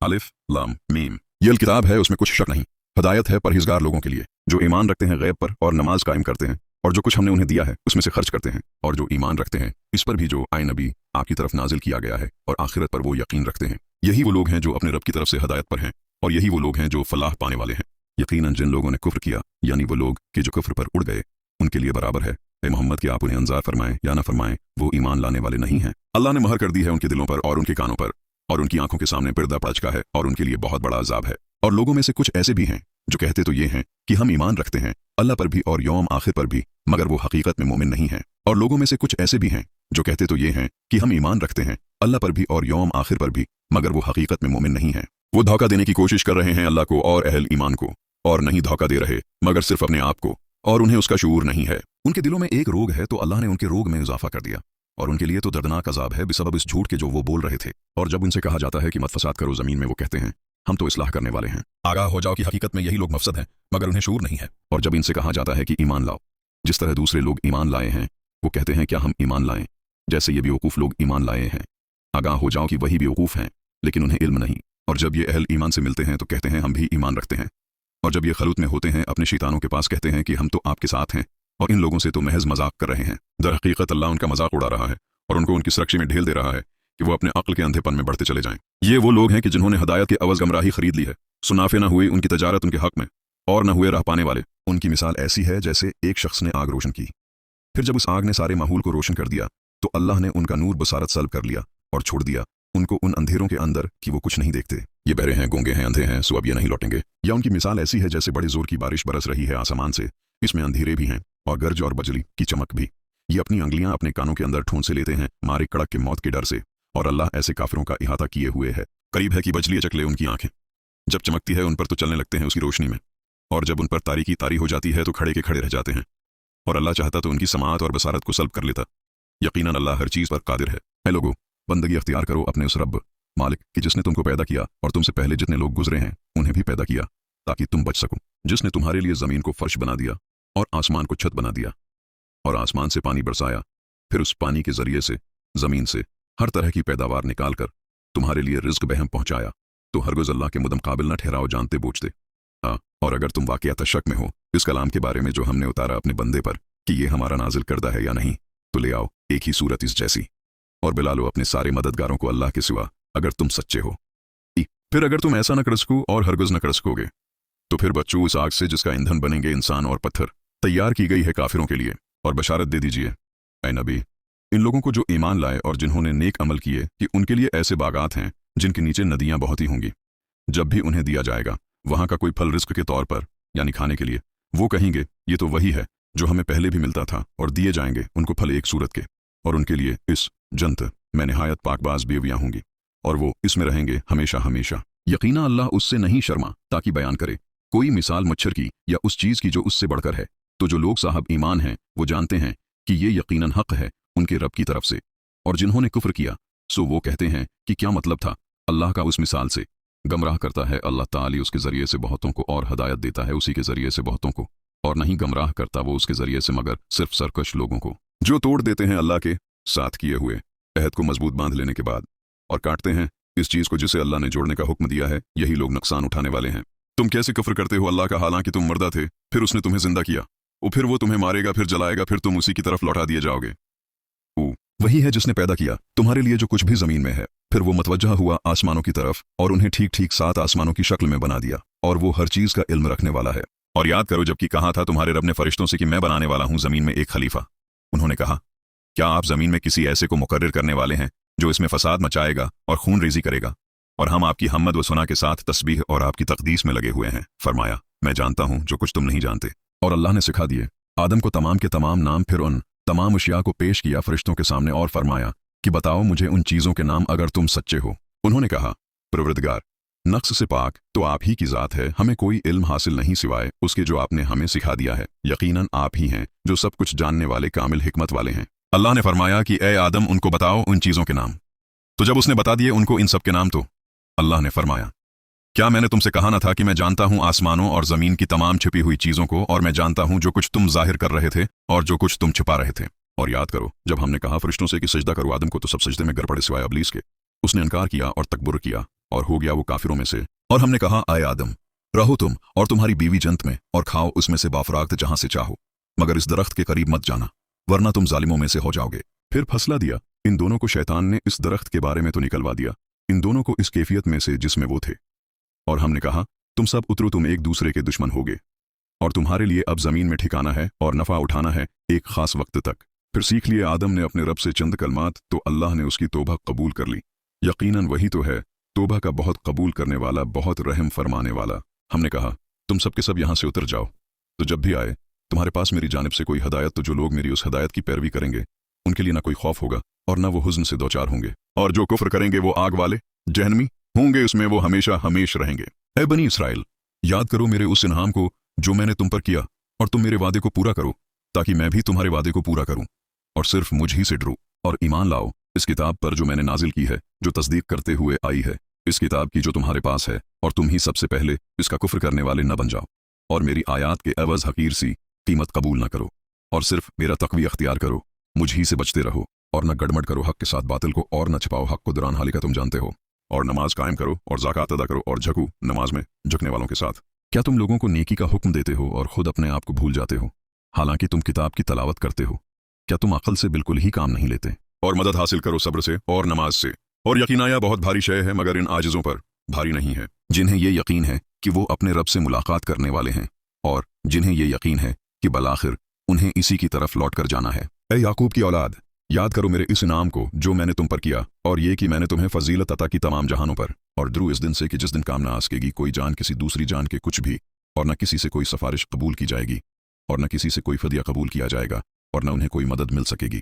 अलिफ लाम मीम। ये किताब है, उसमें कुछ शक नहीं। हदायत है परहेजगार लोगों के लिए जो ईमान रखते हैं गैब पर और नमाज कायम करते हैं और जो कुछ हमने उन्हें दिया है उसमें से खर्च करते हैं, और जो ईमान रखते हैं इस पर भी जो आए नबी आपकी तरफ नाजिल किया गया है और आखिरत पर वो यकीन रखते हैं। यही वो लोग हैं जो अपने रब की तरफ से हदायत पर हैं, और यही वो लोग हैं जो फलाह पाने वाले हैं। यकीनन जिन लोगों ने कुफ्र किया, यानी वो लोग कि जो कुफ्र पर उड़ गए, उनके लिए बराबर है ए मोहम्मद कि आप उन्हें अंजार फरमाएं या ना फरमाएं, वो ईमान लाने वाले नहीं हैं। अल्लाह ने महर कर दी है उनके दिलों पर और उनके कानों पर, और उनकी आंखों के सामने पर्दा पड़ चुका है, और उनके लिए बहुत बड़ा अजाब है। और लोगों में से कुछ ऐसे भी हैं जो कहते तो ये हैं कि हम ईमान रखते हैं अल्लाह पर भी और यौम आखिर पर भी, मगर वो हकीकत में मोमिन नहीं हैं। और लोगों में से कुछ ऐसे भी हैं जो कहते तो ये हैं कि हम ईमान रखते हैं अल्लाह पर भी और यौम आखिर पर भी, मगर वो हकीकत में मोमिन नहीं हैं। वो धोखा देने की कोशिश कर रहे हैं अल्लाह को और अहल ईमान को, और नहीं धोखा दे रहे मगर सिर्फ अपने आप को, और उन्हें उसका शऊर नहीं है। उनके दिलों में एक रोग है तो अल्लाह ने उनके रोग में इजाफा कर दिया, और उनके लिए तो दर्दनाक अजाब है बेसबब इस झूठ के जो वो बोल रहे थे। और जब उनसे कहा जाता है कि मत फसाद करो जमीन में, वो कहते हैं हम तो इस्लाह करने वाले हैं। आगाह हो जाओ कि हकीकत में यही लोग मफसद हैं, मगर उन्हें शऊर नहीं है। और जब इनसे कहा जाता है कि ईमान लाओ, जिस तरह दूसरे लोग ईमान लाए हैं, वो कहते हैं क्या हम ईमान लाएं जैसे ये बेवकूफ़ लोग ईमान लाए हैं। आगाह हो जाओ कि वही बेवकूफ़ हैं, लेकिन उन्हें इल्म नहीं। और जब ये अहल ईमान से मिलते हैं तो कहते हैं हम भी ईमान रखते हैं, और जब ये खलूत में होते हैं अपने शैतानों के पास कहते हैं कि हम तो आपके साथ हैं, और इन लोगों से तो महज मजाक कर रहे हैं। दरहकीकत अल्लाह उनका मजाक उड़ा रहा है और उनको उनकी सुरक्षा में ढेल दे रहा है कि वो अपने अक्ल के अंधेपन में बढ़ते चले जाएं। ये वो लोग हैं कि जिन्होंने हदायत के अवज़ गमराही खरीद ली है। सुनाफे न हुई उनकी तजारत उनके हक में, और न हुए राह पाने वाले। उनकी मिसाल ऐसी है जैसे एक शख्स ने आग रोशन की, फिर जब उस आग ने सारे माहौल को रोशन कर दिया तो अल्लाह ने उनका नूर बसारत सल्ब कर लिया और छोड़ दिया उनको उन अंधेरों के अंदर कि वो कुछ नहीं देखते। ये बहरे हैं, गूंगे हैं, अंधे हैं, सो अब ये नहीं लौटेंगे। या उनकी मिसाल ऐसी है जैसे बड़े जोर की बारिश बरस रही है आसमान से, इसमें अंधेरे भी हैं और गरज और बजली की चमक भी। ये अपनी अंगलियां अपने कानों के अंदर ठूंसे लेते हैं मारे कड़क के मौत के डर से, और अल्लाह ऐसे काफिरों का इहाता किए हुए है। करीब है कि बजली अचक ले उनकी आंखें, जब चमकती है उन पर तो चलने लगते हैं उसकी रोशनी में, और जब उन पर तारीकी तारी हो जाती है तो खड़े के खड़े रह जाते हैं। और अल्लाह चाहता तो उनकी समाअत और बसारत को सल्ब कर लेता। यकीनन अल्लाह हर चीज़ पर कादिर है। ऐ लोगों, बंदगी अख्तियार करो अपने उस रब मालिक की जिसने तुमको पैदा किया और तुमसे पहले जितने लोग गुजरे हैं उन्हें भी पैदा किया ताकि तुम बच सको। जिसने तुम्हारे लिए ज़मीन को फर्श बना दिया और आसमान को छत बना दिया, और आसमान से पानी बरसाया, फिर उस पानी के जरिए से ज़मीन से हर तरह की पैदावार निकाल कर तुम्हारे लिए रिज्क बहम पहुंचाया, तो हरगिज़ अल्लाह के मुदम काबिल न ठहराओ जानते बूझते। और अगर तुम वाक़ियत शक में हो इस कलाम के बारे में जो हमने उतारा अपने बंदे पर कि ये हमारा नाजिल करदा है या नहीं, तो ले आओ एक ही सूरत इस जैसी और बुला लो अपने सारे मददगारों को अल्लाह के सिवा अगर तुम सच्चे हो। फिर अगर तुम ऐसा न कर सको और हरगिज़ न कर सकोगे तो फिर बच्चों उस आग से जिसका ईंधन बनेंगे इंसान और पत्थर, तैयार की गई है काफिरों के लिए, और बशारत दे दीजिए ऐ नबी इन लोगों को जो ईमान लाए और जिन्होंने नेक अमल किए कि उनके लिए ऐसे बागात हैं जिनके नीचे नदियां बहती होंगी। जब भी उन्हें दिया जाएगा वहां का कोई फल रिस्क के तौर पर यानी खाने के लिए, वो कहेंगे ये तो वही है जो हमें पहले भी मिलता था, और दिए जाएंगे उनको फल एक सूरत के, और उनके लिए इस जन्नत में निहायत पाकबाज बीवियां होंगी, और वो इसमें रहेंगे हमेशा हमेशा। यकीना अल्लाह उससे नहीं शर्मा ताकि बयान करे कोई मिसाल मच्छर की या उस चीज़ की जो उससे बढ़कर है। तो जो लोग साहब ईमान हैं वो जानते हैं कि ये यकीनन हक है उनके रब की तरफ से, और जिन्होंने कुफ्र किया सो वो कहते हैं कि क्या मतलब था अल्लाह का उस मिसाल से। गमराह करता है अल्लाह ताली उसके ज़रिए से बहुतों को, और हदायत देता है उसी के ज़रिए से बहुतों को, और नहीं गमराह करता वो उसके ज़रिए से मगर सिर्फ सरकश लोगों को, जो तोड़ देते हैं अल्लाह के साथ किए हुए अहद को मजबूत बांध लेने के बाद, और काटते हैं इस चीज़ को जिसे अल्लाह ने जोड़ने का हुक्म दिया है। यही लोग नुकसान उठाने वाले हैं। तुम कैसे कुफ्र करते हो अल्लाह का, हालांकि तुम मर्दा थे, फिर उसने तुम्हें जिंदा किया, और फिर वो तुम्हें मारेगा, फिर जलाएगा, फिर तुम उसी की तरफ लौटा दिए जाओगे। वही है जिसने पैदा किया तुम्हारे लिए जो कुछ भी जमीन में है, फिर वो मतवज्जा हुआ आसमानों की तरफ और उन्हें ठीक ठीक 7 आसमानों की शक्ल में बना दिया, और वो हर चीज का इल्म रखने वाला है। और याद करो जबकि कहा था तुम्हारे रब ने फरिश्तों से कि मैं बनाने वाला हूं जमीन में एक खलीफा। उन्होंने कहा क्या आप जमीन में किसी ऐसे को मुकर्रर करने वाले हैं जो इसमें फसाद मचाएगा और खून रेजी करेगा, और हम आपकी हम्मद व सुना के साथ तस्बीह और आपकी तकदीस में लगे हुए हैं। फरमाया मैं जानता हूं जो कुछ तुम नहीं जानते। और अल्लाह ने सिखा दिए आदम को तमाम के तमाम नाम, फिर उन तमाम अशिया को पेश किया फरिश्तों के सामने और फरमाया कि बताओ मुझे उन चीज़ों के नाम अगर तुम सच्चे हो। उन्होंने कहा परवरदिगार नक्स से पाक तो आप ही की ज़ात है, हमें कोई इल्म हासिल नहीं सिवाय उसके जो आपने हमें सिखा दिया है। यकीनन आप ही हैं जो सब कुछ जानने वाले कामिल हिकमत वाले हैं। अल्लाह ने फरमाया कि ए आदम उनको बताओ उन चीज़ों के नाम। तो जब उसने बता दिए उनको इन सब के नाम, तो अल्लाह ने फरमाया क्या मैंने तुमसे कहा न था कि मैं जानता हूं आसमानों और ज़मीन की तमाम छिपी हुई चीज़ों को, और मैं जानता हूं जो कुछ तुम जाहिर कर रहे थे और जो कुछ तुम छिपा रहे थे। और याद करो जब हमने कहा फरिश्तों से कि सजदा करो आदम को, तो सब सजदे में गिर पड़े सिवाय इब्लीस के। उसने इनकार किया और तकबर किया और हो गया वो काफिरों में से। और हमने कहा, आए आदम, रहो तुम और तुम्हारी बीवी जन्नत में और खाओ उसमें से बाफराख्त जहां से चाहो, मगर इस दरख्त के करीब मत जाना, वरना तुम जालिमों में से हो जाओगे। फिर फैसला दिया, इन दोनों को शैतान ने इस दरख्त के बारे में तो निकलवा दिया, इन दोनों को इस कैफियत में से जिसमें वो थे। और हमने कहा, तुम सब उतरो, तुम एक दूसरे के दुश्मन होगे, और तुम्हारे लिए अब जमीन में ठिकाना है और नफा उठाना है एक खास वक्त तक। फिर सीख लिए आदम ने अपने रब से चंद कलमात, तो अल्लाह ने उसकी तौबा कबूल कर ली। यकीनन वही तो है तौबा का बहुत कबूल करने वाला, बहुत रहम फरमाने वाला। हमने कहा, तुम सब के सब यहाँ से उतर जाओ, तो जब भी आए तुम्हारे पास मेरी जानिब से कोई हदायत, तो जो लोग मेरी उस हदायत की पैरवी करेंगे उनके लिए ना कोई खौफ होगा और ना वो हुज़्न से दो चार होंगे, और जो कुफ्र करेंगे वो आग वाले जहन्नमी होंगे, उसमें वो हमेशा हमेश रहेंगे। ऐ बनी इसराइल, याद करो मेरे उस इनाम को जो मैंने तुम पर किया, और तुम मेरे वादे को पूरा करो ताकि मैं भी तुम्हारे वादे को पूरा करूं, और सिर्फ मुझ ही से डरो और ईमान लाओ इस किताब पर जो मैंने नाजिल की है, जो तस्दीक करते हुए आई है, इस किताब की जो तुम्हारे पास है, और तुम ही सबसे पहले इसका कुफ्र करने वाले न बन जाओ, और मेरी आयात के एवज हकीर सी कीमत कबूल न करो, और सिर्फ मेरा तकवी अख्तियार करो, मुझ ही से बचते रहो, और न गड़मड़ करो हक के साथ बातिल को, और न छिपाओ हक को दुरान हाली का तुम जानते हो, और नमाज कायम करो और ज़कात अदा करो, और झकू नमाज में झुकने वालों के साथ। क्या तुम लोगों को नेकी का हुक्म देते हो और खुद अपने आप को भूल जाते हो, हालांकि तुम किताब की तलावत करते हो? क्या तुम अक्ल से बिल्कुल ही काम नहीं लेते? और मदद हासिल करो सब्र से और नमाज से, और यकीनाया बहुत भारी शय है, मगर इन आजिज़ों पर भारी नहीं है, जिन्हें ये यकीन है कि वो अपने रब से मुलाकात करने वाले हैं, और जिन्हें ये यकीन है कि बलाखिर उन्हें इसी की तरफ लौट कर जाना है। ऐ याकूब की औलाद, याद करो मेरे इस इनाम को जो मैंने तुम पर किया, और ये कि मैंने तुम्हें फजीलत अता की तमाम जहानों पर, और द्रू इस दिन से कि जिस दिन काम न आ सकेगी कोई जान किसी दूसरी जान के कुछ भी, और न किसी से कोई सिफारिश कबूल की जाएगी, और न किसी से कोई फदिया कबूल किया जाएगा, और न उन्हें कोई मदद मिल सकेगी।